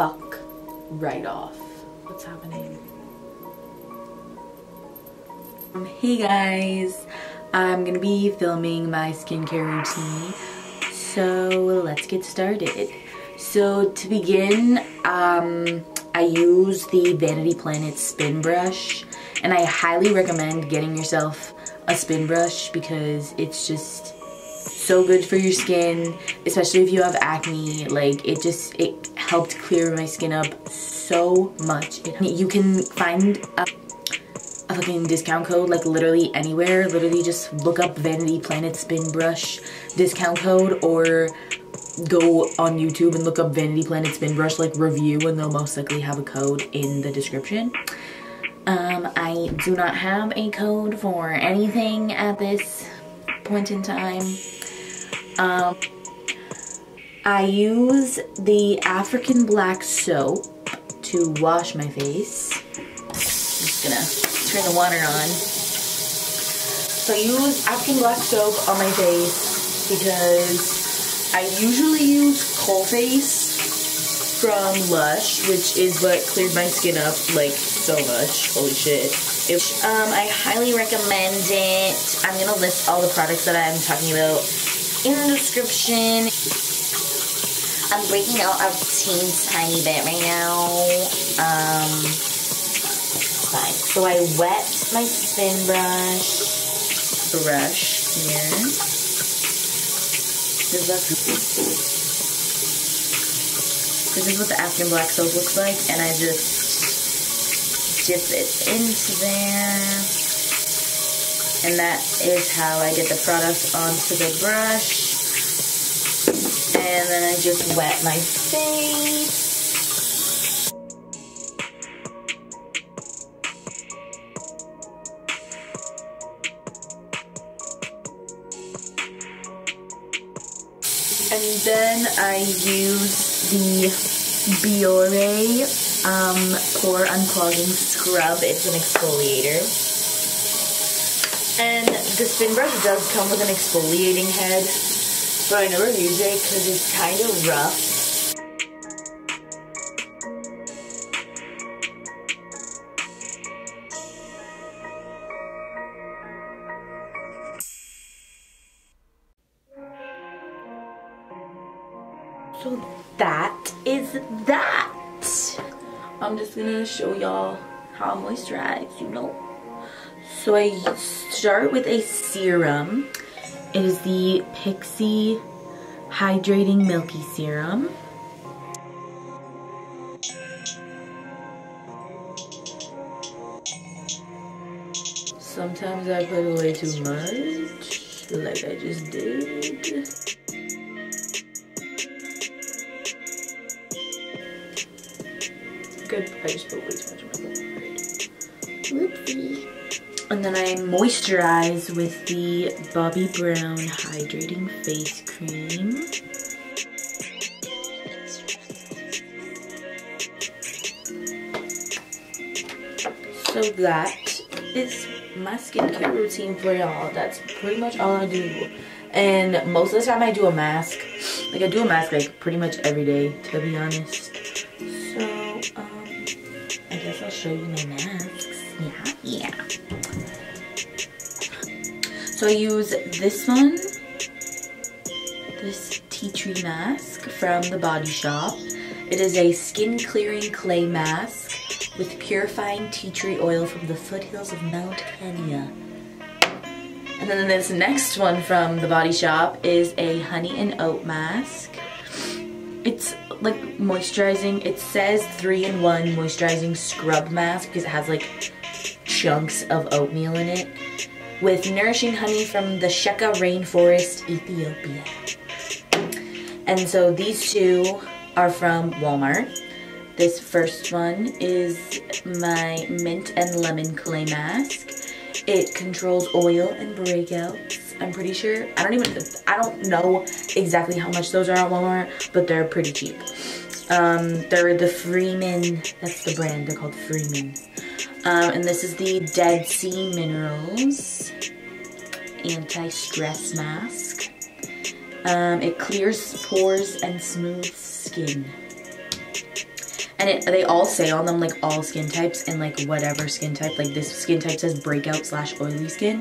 fuck right off. What's happening? Hey guys, I'm gonna be filming my skincare routine, so let's get started. So to begin, I use the Vanity Planet Spinbrush, and I highly recommend getting yourself a Spinbrush because it's just so good for your skin, especially if you have acne. Like, it helped clear my skin up so much. You can find a fucking discount code like literally anywhere. Literally just look up Vanity Planet Spinbrush discount code, or go on YouTube and look up Vanity Planet Spinbrush like review, and they'll most likely have a code in the description. I do not have a code for anything at this point in time. I use the African black soap to wash my face. I'm just gonna turn the water on. So I use African black soap on my face because I usually use Coal Face from Lush, which is what cleared my skin up like so much. Holy shit. I highly recommend it. I'm gonna list all the products that I'm talking about in the description. I'm breaking out a tiny bit right now. Fine. So I wet my Spinbrush brush here. This is what the African black soap looks like, and I just dip it into there. And that is how I get the product onto the brush. And then I just wet my face. And then I use the Biore Pore Unclogging Scrub. It's an exfoliator. And the Spinbrush does come with an exfoliating head, but I never use it because it's kind of rough. So that is that. I'm just gonna show y'all how I moisturize, you know. So I start with a serum. It is the Pixi Hydrating Milky Serum. Sometimes I put way too much, like I just did. Good, I just put way too much on my lip. Whoopsie. And then I moisturize with the Bobbi Brown Hydrating Face Cream. So that is my skincare routine for y'all. That's pretty much all I do. And most of the time I do a mask. Like, I do a mask like pretty much every day, to be honest. So, I guess I'll show you my masks. Yeah. So I use this one, this tea tree mask from the Body Shop. It is a skin clearing clay mask with purifying tea tree oil from the foothills of Mount Kenya. And then this next one from the Body Shop is a honey and oat mask. It's like moisturizing. It says 3-in-1 moisturizing scrub mask because it has like chunks of oatmeal in it, with nourishing honey from the Shea rainforest, Ethiopia. And so these two are from Walmart. This first one is my mint and lemon clay mask. It controls oil and breakouts. I'm pretty sure. I don't know exactly how much those are at Walmart, but they're pretty cheap. They're the Freeman, that's the brand, they're called Freeman. And this is the Deadsea Minerals Anti-Stress Mask. It clears pores and smooths skin. And they all say on them like all skin types and like whatever skin type. Like this skin type says breakout / oily skin.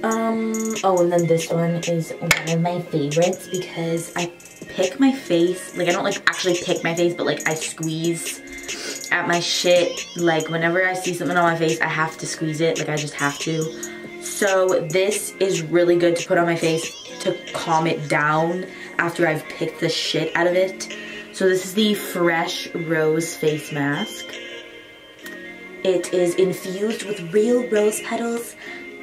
Oh, and then this one is one of my favorites because I pick my face. Like I don't like actually pick my face, but like I squeeze at my shit. Like whenever I see something on my face, I have to squeeze it. Like I just have to. So this is really good to put on my face to calm it down after I've picked the shit out of it. So this is the Fresh Rose Face Mask. It is infused with real rose petals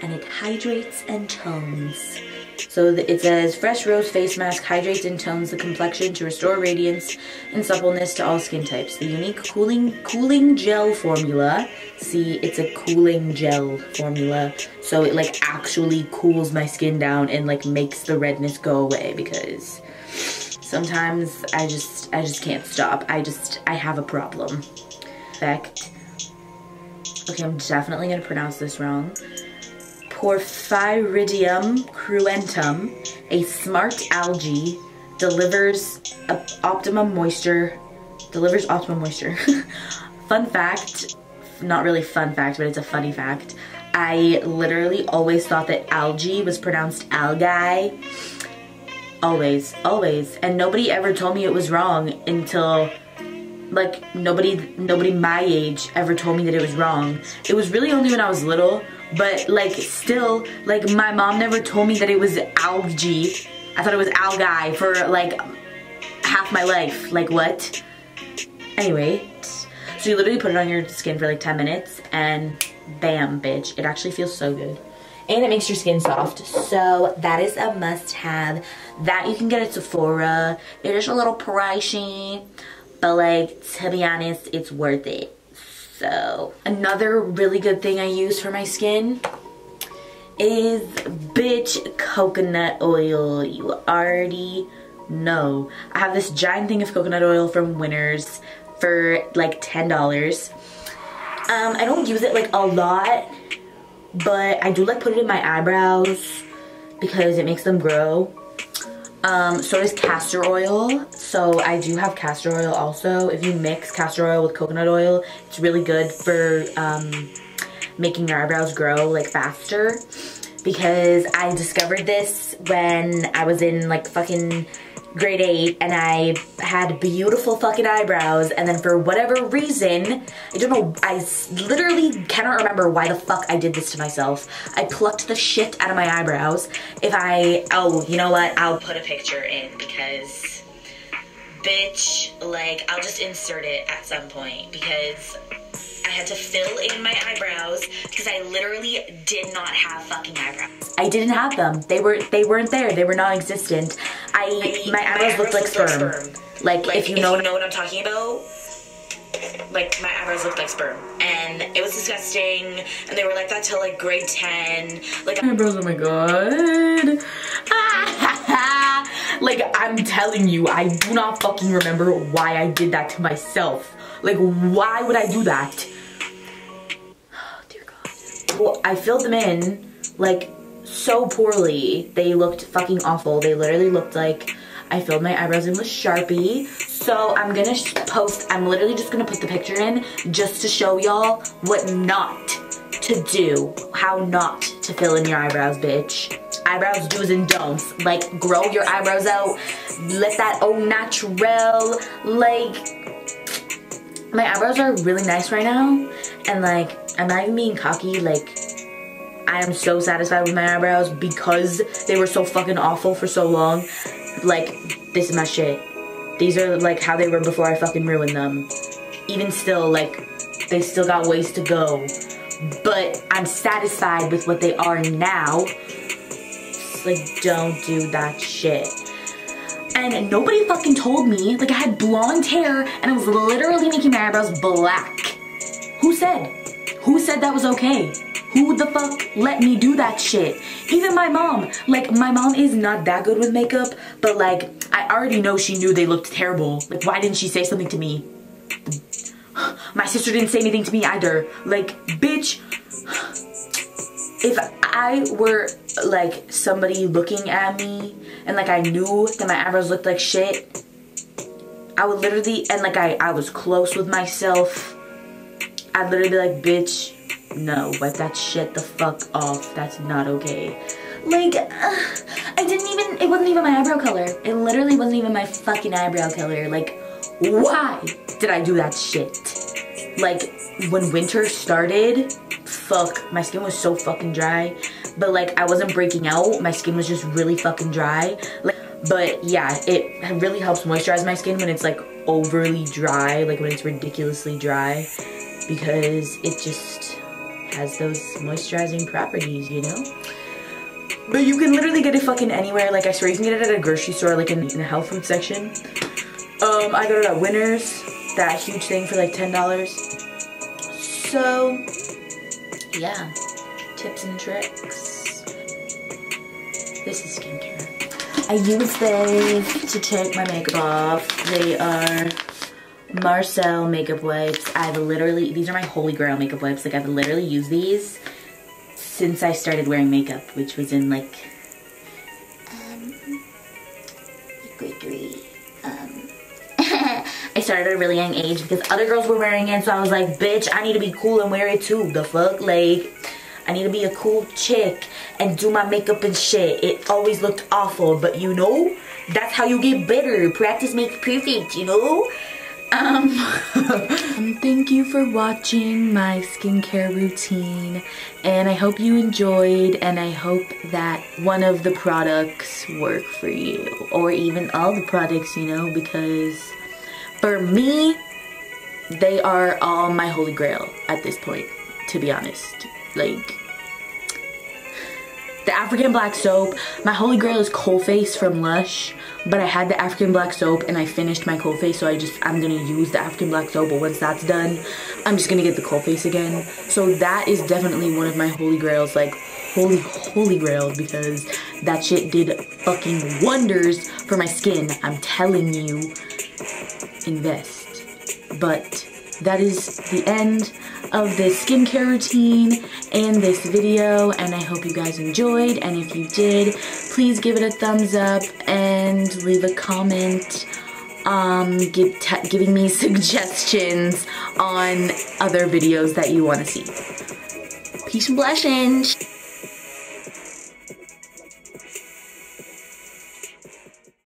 and it hydrates and tones. So it says, Fresh Rose Face Mask hydrates and tones the complexion to restore radiance and suppleness to all skin types. The unique cooling gel formula. See, it's a cooling gel formula. So it like actually cools my skin down and like makes the redness go away because sometimes I just can't stop. I have a problem. Effect. Okay, I'm definitely gonna pronounce this wrong. Porphyridium cruentum, a smart algae, delivers optimum moisture. Fun fact, not really fun fact, but it's a funny fact. I literally always thought that algae was pronounced algae. Always. And nobody ever told me it was wrong until, like, nobody my age ever told me that it was wrong. It was really only when I was little, but, like, still, like, my mom never told me that it was algae. I thought it was algae for, like, half my life. Like, what? Anyway, so you literally put it on your skin for, like, 10 minutes, and bam, bitch. It actually feels so good. And it makes your skin soft, so that is a must-have. That you can get at Sephora. They're just a little pricey, but, like, to be honest, it's worth it. So, another really good thing I use for my skin is, bitch, coconut oil. You already know. I have this giant thing of coconut oil from Winners for, like, $10. I don't use it, like, a lot, but I do like put it in my eyebrows because it makes them grow. So does castor oil. So I do have castor oil also. If you mix castor oil with coconut oil, it's really good for making your eyebrows grow like faster. Because I discovered this when I was in like fucking grade 8 and I had beautiful fucking eyebrows, and then for whatever reason, I don't know, I literally cannot remember why the fuck I did this to myself. I plucked the shit out of my eyebrows. Oh, you know what, I'll put a picture in because, bitch, like, I'll just insert it at some point because I had to fill in my eyebrows because I literally did not have fucking eyebrows. I didn't have them. They weren't there. They were non-existent. My eyebrows looked like sperm. Like if you know what I'm talking about. Like my eyebrows looked like sperm, and it was disgusting. And they were like that till like grade 10. Like eyebrows, oh my god. Like I'm telling you, I do not fucking remember why I did that to myself. Like, why would I do that? Oh, dear God. Well, I filled them in, like, so poorly. They looked fucking awful. They literally looked like I filled my eyebrows in with Sharpie. So I'm gonna post, I'm literally just gonna put the picture in just to show y'all what not to do. How not to fill in your eyebrows, bitch. Eyebrows do's and don'ts. Like, grow your eyebrows out. Let that au naturel, like... My eyebrows are really nice right now, and like, I'm not even being cocky, like, I am so satisfied with my eyebrows because they were so fucking awful for so long. Like, this is my shit. These are like how they were before I fucking ruined them. Even still, like, they still got ways to go, but I'm satisfied with what they are now. Just, like, don't do that shit. And nobody fucking told me, like I had blonde hair and I was literally making my eyebrows black. Who said? Who said that was okay? Who the fuck let me do that shit? Even my mom. Like, my mom is not that good with makeup, but like, I already know she knew they looked terrible. Like, why didn't she say something to me? My sister didn't say anything to me either. Like, bitch, if I were like somebody looking at me and like I knew that my eyebrows looked like shit, I would literally, and like I was close with myself. I'd literally be like, bitch, no, wipe that shit the fuck off. That's not okay. Like, it wasn't even my eyebrow color. It literally wasn't even my fucking eyebrow color. Like, why did I do that shit? Like, when winter started, fuck, my skin was so fucking dry. But like, I wasn't breaking out. My skin was just really fucking dry. Like, but yeah, it really helps moisturize my skin when it's like overly dry, like when it's ridiculously dry, because it just has those moisturizing properties, you know? But you can literally get it fucking anywhere. Like, I swear you can get it at a grocery store, like in the health food section. I got it at Winners, that huge thing for like $10. So yeah, tips and tricks. This is skincare. I use these to take my makeup off. They are Marcel makeup wipes. These are my holy grail makeup wipes. Like, I've literally used these since I started wearing makeup, which was in like grade 3. I started at a really young age because other girls were wearing it, so I was like, bitch, I need to be cool and wear it too. The fuck? Like, I need to be a cool chick and do my makeup and shit. It always looked awful, but you know, that's how you get better. Practice makes perfect, you know? Thank you for watching my skincare routine, and I hope you enjoyed, and I hope that one of the products work for you, or even all the products, you know, because for me, they are all my holy grail at this point, to be honest. Like, the African black soap, my holy grail is Cold Face from Lush, but I had the African black soap and I finished my Cold Face, so I'm gonna use the African black soap, but once that's done, I'm just gonna get the Cold Face again. So that is definitely one of my holy grails, like holy grail, because that shit did fucking wonders for my skin. I'm telling you, invest. But that is the end of this skincare routine and this video, and I hope you guys enjoyed, and if you did, please give it a thumbs up and leave a comment giving me suggestions on other videos that you want to see. Peace and blessings.